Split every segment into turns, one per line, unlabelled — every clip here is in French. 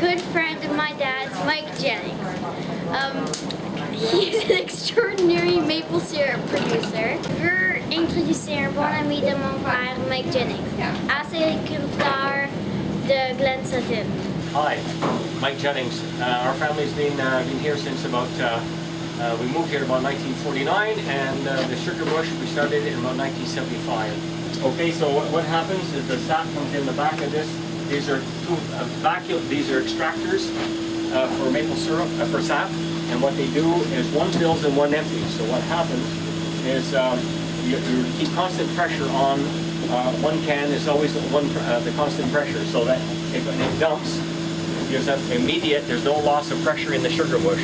good friend of my dad's, Mike Jennings. He's an extraordinary maple syrup producer. Je veux introduire un bon ami de mon frère, Mike Jennings, producteur de Glen Sutton.
Hi, Mike Jennings. Our family's been here since about, we moved here about 1949, and the sugar bush we started in about 1975. Okay, so what happens is the sap comes in the back of this. These are two these are extractors for maple syrup, for sap, and what they do is one fills and one empties. So what happens is you keep constant pressure on one can. Is always the constant pressure, so that when it dumps, there's there's no loss of pressure in the sugar bush.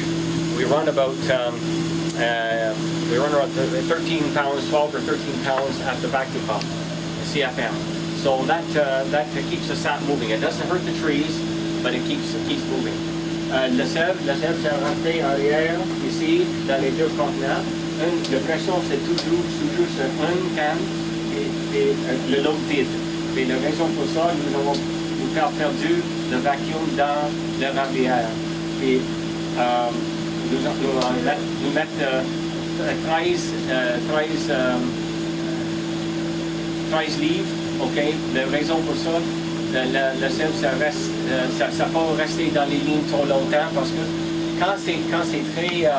We run about 13 pounds, 12 or 13 pounds at the vacuum pump, CFM. So that keeps the sap moving. It doesn't hurt the trees, but it keeps moving. La sève c'est rentré arrière ici dans les deux contenants. De pression c'est toujours sur un can et le lot vide. Et la raison pour ça, nous avons perdu le vacuum dans le radiateur. Et nous mettons 13 livres. OK, la raison pour ça, la sève, ça peut rester dans les lignes trop longtemps parce que quand c'est très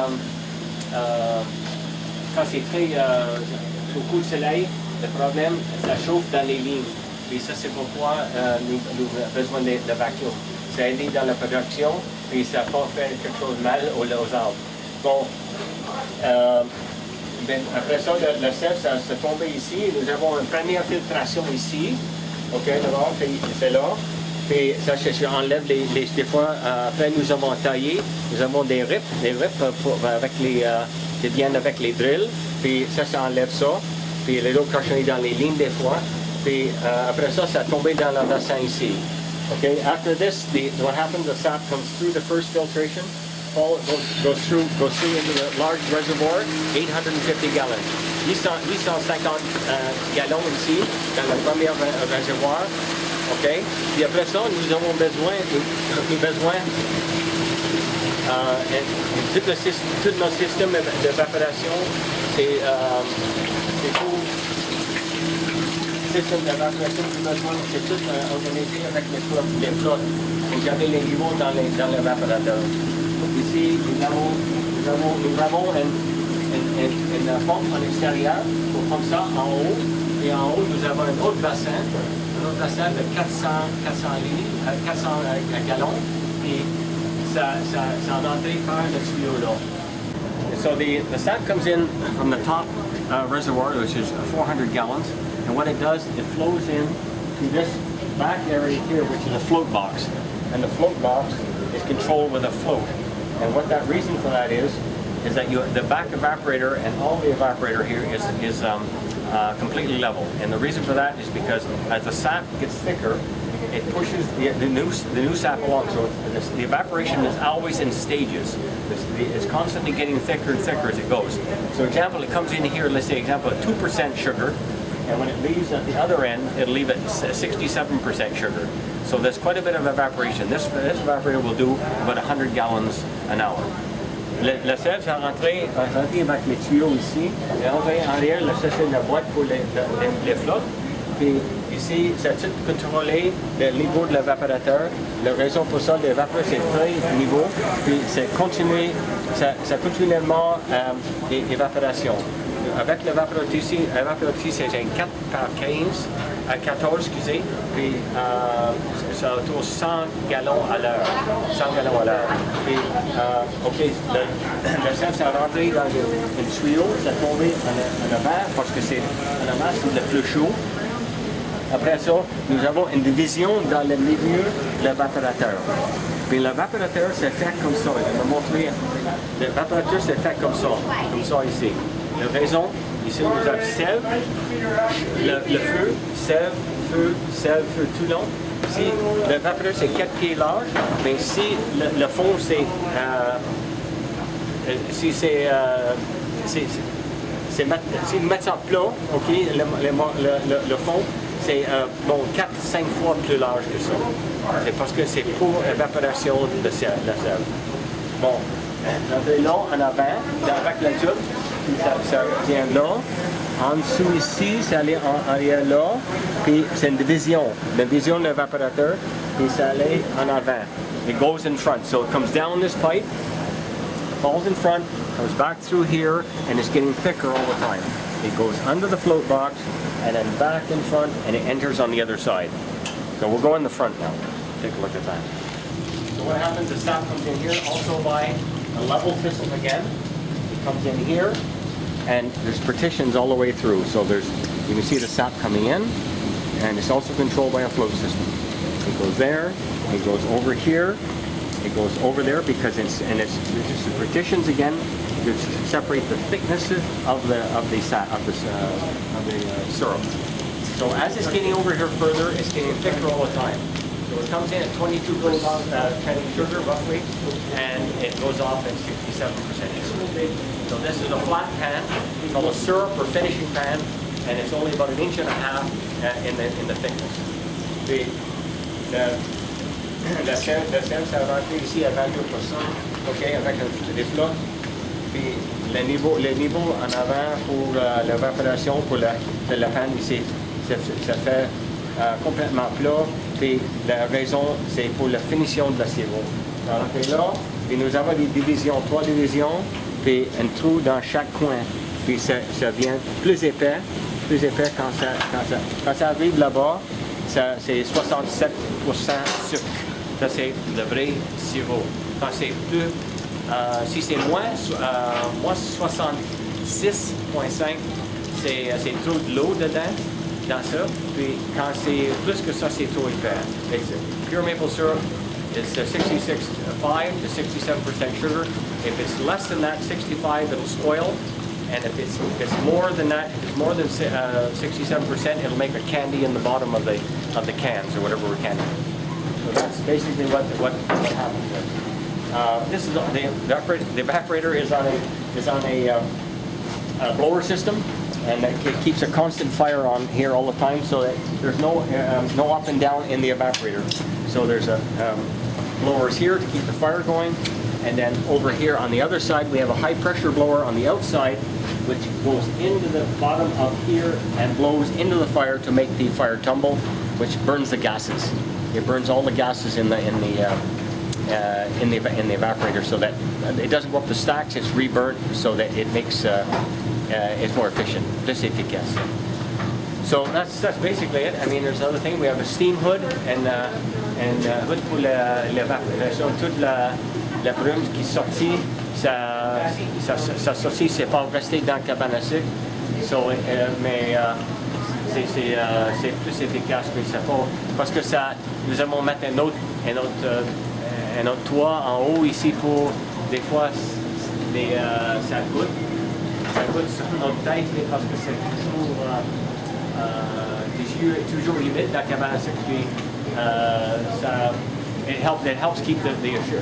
beaucoup de soleil, le problème, ça chauffe dans les lignes. Et ça, c'est pourquoi nous avons besoin de vacuum. Ça aide dans la production et ça peut faire quelque chose de mal aux arbres. Bon. Après ça, la sève, ça s'est tombé ici. Nous avons une première filtration ici. OK, d'abord, c'est là. Puis ça, je enlève des fois. Après, nous avons taillé. Nous avons des rips qui viennent avec les drills. Puis ça enlève ça. Puis les autres cochonneries dans les lignes des fois. Puis après ça, ça a tombé dans le bassin ici. OK, after this, what happens, the sap comes through the first filtration. Goes through into the large reservoir, 850 gallons. 850 gallons ici, dans le premier réservoir. OK? Puis après ça, nous avons besoin tout notre système d'évaporation, c'est tout. Le système d'évaporation, c'est tout organisé avec les flottes. Vous avez les niveaux dans l'évaporateur. Ici, nous avons une pompe en extérieur, comme ça, en haut. Et en haut, nous avons un autre bassin de 400 gallons. Et ça en entrée par le tuyau là. So the sap comes in from the top reservoir, which is 400 gallons. And what it does, it flows in to this back area here, which is a float box. And the float box is controlled with a float. And what that reason for that is that the back evaporator and all the evaporator here is completely level. And the reason for that is because as the sap gets thicker, it pushes the new sap along. So the evaporation is always in stages. It's constantly getting thicker and thicker as it goes. So example, it comes in here, let's say example, 2% sugar. And when it leaves at the other end, it'll leave at 67% sugar. So there's quite a bit of evaporation. This evaporator will do about 100 gallons an hour. La sève, ça rentré avec les tuyaux ici. Et en arrière, ça c'est la boîte pour les flottes. Puis ici, ça a tout contrôlé le niveau de l'évaporateur. La raison pour ça, l'évaporateur c'est 13 niveaux. Puis c'est continuellement évaporation. Avec l'évaporateur ici, c'est un 4 par 15, à 14, excusez, puis c'est autour de 100 gallons à l'heure. 100 gallons à l'heure. Puis, OK, le sel, ça a rentré dans le tuyau, ça a tombé en avant, parce que c'est en avant, c'est le plus chaud. Après ça, nous avons une division dans le milieu de l'évaporateur. Puis l'évaporateur, c'est fait comme ça. Je vais montrer. L'évaporateur, c'est fait comme ça ici. La raison, ici nous avons sève, le feu, sève, feu tout long. Si l'évaporateur c'est 4 pieds large, mais si le fond c'est si mettre ça plat, ok, le fond c'est 4-5 fois plus large que ça. C'est parce que c'est pour évaporation de la sève. Bon, l'entrée là en avant, avec la tube, puis ça vient là. En dessous ici, c'est allé en arrière là, puis c'est une division de l'évaporateur, puis ça allait en avant. It goes in front, so it comes down this pipe, falls in front, comes back through here, and it's getting thicker all the time. It goes under the float box, and then back in front, and it enters on the other side. So we'll go in the front now. Take a look at that. So what happens, the sap comes in here, also by a level system again. It comes in here, and there's partitions all the way through. So you can see the sap coming in, and it's also controlled by a float system. It goes there, it goes over here, it goes over there because there's just the partitions again to separate the thickness of the syrup. So as it's getting over here further, it's getting thicker all the time. So it comes in at 22 grams sugar roughly, and it goes off at 67%. So this is a flat pan, it's called a syrup or finishing pan, and it's only about 1.5 inches in the thickness. La sève, ça va rentrer ici à 22%, ok, avec les flottes. Puis le niveau en avant pour l'évaporation pour la panne ici, ça fait complètement plat. Puis la raison, c'est pour la finition de la sirop. Donc là, puis nous avons des divisions, 3 divisions, puis un trou dans chaque coin. Puis ça vient plus épais quand ça arrive là-bas, c'est 67% sucre. Ça, c'est le vrai sirop. Quand c'est plus, si c'est moins 66,5, c'est trop de l'eau dedans, dans ça. Puis quand c'est plus que ça, c'est trop épais. Pure maple syrup is 66.5 to 67% sugar. If it's less than that, 65, it'll spoil. And if it's more than that, if it's more than 67%, it'll make a candy in the bottom of the cans or whatever we're canning. So that's basically what happens there. This is the evaporator is on a blower system, and it keeps a constant fire on here all the time, so that there's no up and down in the evaporator. So there's blowers here to keep the fire going, and then over here on the other side we have a high pressure blower on the outside, which goes into the bottom of here and blows into the fire to make the fire tumble, which burns the gases. It burns all the gases in the evaporator, so that it doesn't go up the stacks. It's reburnt, so that it makes it's more efficient, plus efficace. So that's basically it. I mean, there's another thing. We have a steam hood and hood pour l'évaporation. Toute la brume qui est sortie, ça sortit, c'est pas resté dans le cabane à sucre. So, mais c'est plus efficace, mais c'est pas parce que nous allons mettre un autre toit en haut ici pour des fois ça goûte sur notre tête, mais parce que c'est toujours humide dans la cabane à sucre, puis it helps keep the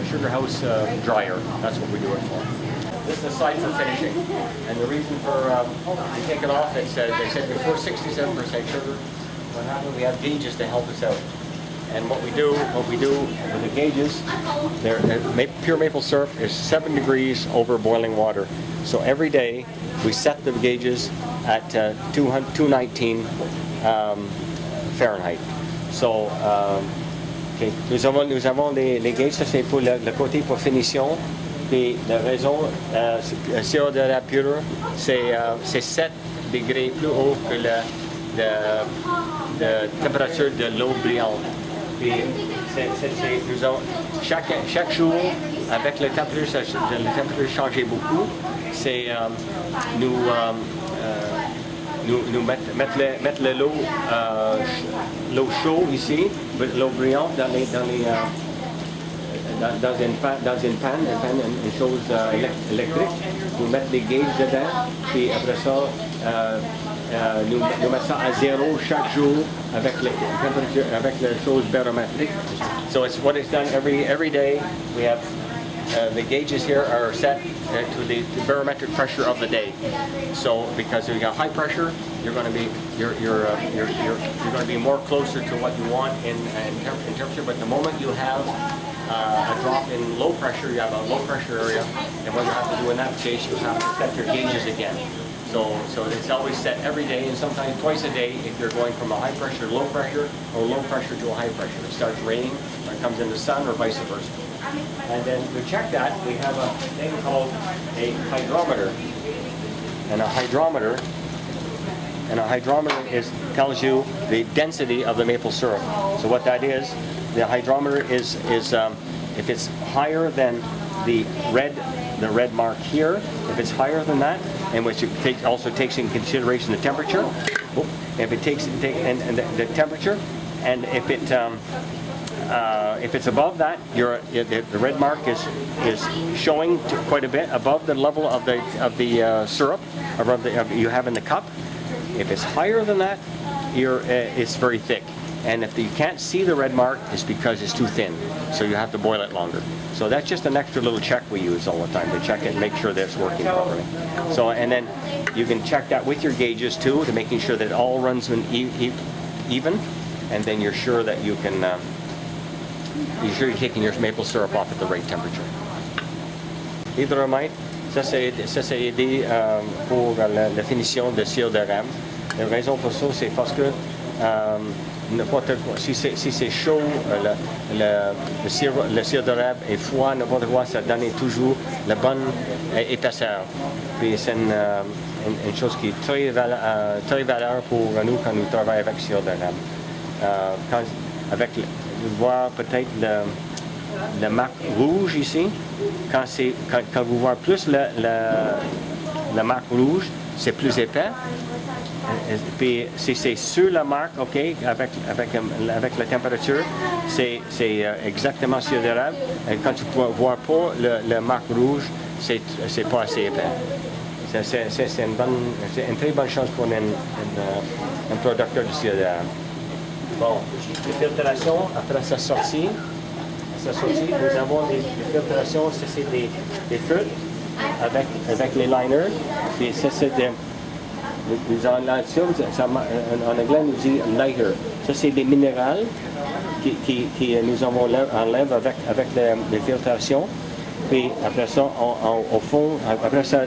sugar house drier. That's what we do it for. This is the side for finishing, and the reason for we take it off, they said before 67% sugar. What happened? We have gauges to help us out, and what we do with the gauges, pure maple syrup is 7 degrees over boiling water. So every day we set the gauges at 219 Fahrenheit. So okay. Nous avons les gauges, ça c'est pour le côté pour finition. Puis la raison, sirop de la pure, c'est 7 degrés plus haut que la température de l'eau brillante. Puis chaque jour, avec la température changeait beaucoup, c'est nous mettre l'eau chaude ici, l'eau brillante dans une panne, une chose électrique, nous mettre les gauges dedans, puis après ça, nous mettre ça à 0 chaque jour avec la chose barométrique. So it's what it's done every day. We have the gauges here are set to the barometric pressure of the day. So because if you got high pressure, you're going to be you're going to be more closer to what you want in temperature. But the moment you have a drop in low pressure, you have a low pressure area, and what you have to do in that case, you have to set your gauges again. So it's always set every day, and sometimes twice a day if you're going from a high pressure to low pressure, or low pressure to a high pressure. It starts raining, or it comes in the sun, or vice versa. And then to check that, we have a thing called a hydrometer. And a hydrometer tells you the density of the maple syrup. So what that is, the hydrometer is if it's higher than the red mark here, if it's higher than that, and which it also takes in consideration the temperature, if it takes and the temperature, and if it's above that, the red mark is showing quite a bit above the level of the syrup you have in the cup. If it's higher than that, it's very thick. And if you can't see the red mark, it's because it's too thin. So you have to boil it longer. So that's just an extra little check we use all the time to check it and make sure that it's working properly. So, and then you can check that with your gauges too, to making sure that it all runs even. And then you're sure that you're taking your maple syrup off at the right temperature. L'hydromètre, ça c'est aidé pour la finition de sirop d'érable. La raison pour ça, c'est parce que si c'est chaud, le sirop d'érable est froid, n'importe quoi, ça donne toujours la bonne épaisseur. Puis c'est une chose qui est très valeur pour nous quand nous travaillons avec sirop d'érable. Vous voyez peut-être la marque rouge ici. Quand vous voyez plus la marque rouge, c'est plus épais. Puis si c'est sur la marque, ok, avec la température, c'est exactement sirop d'érable. Et quand tu ne vois pas la marque rouge, c'est pas assez épais. C'est une très bonne chose pour un producteur de sirop d'érable. Bon, les filtrations, après sa sortie, nous avons des filtrations, c'est des filtres avec les liners. Puis ça, c'est en anglais, nous dit lighter. Ça, c'est des minérales qui nous enlèvent avec les filtrations. Puis après ça, au fond, après ça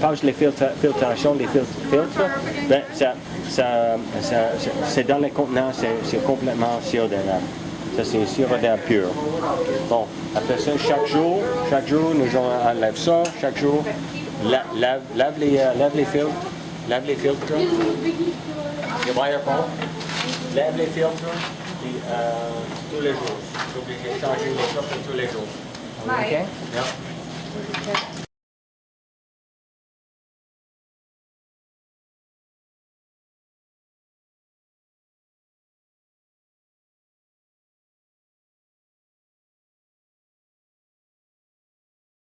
passe les filtrations, les filtres, ben, c'est dans les contenants, c'est complètement sirop d'érable. Ça, c'est sirop d'érable pur. Bon, après ça, chaque jour, nous enlève ça, chaque jour, lave les filtres, les wire pumps, lave les filtres, puis, tous les jours. Faut changer les filtres tous les jours.
Mike.
Okay? Yeah.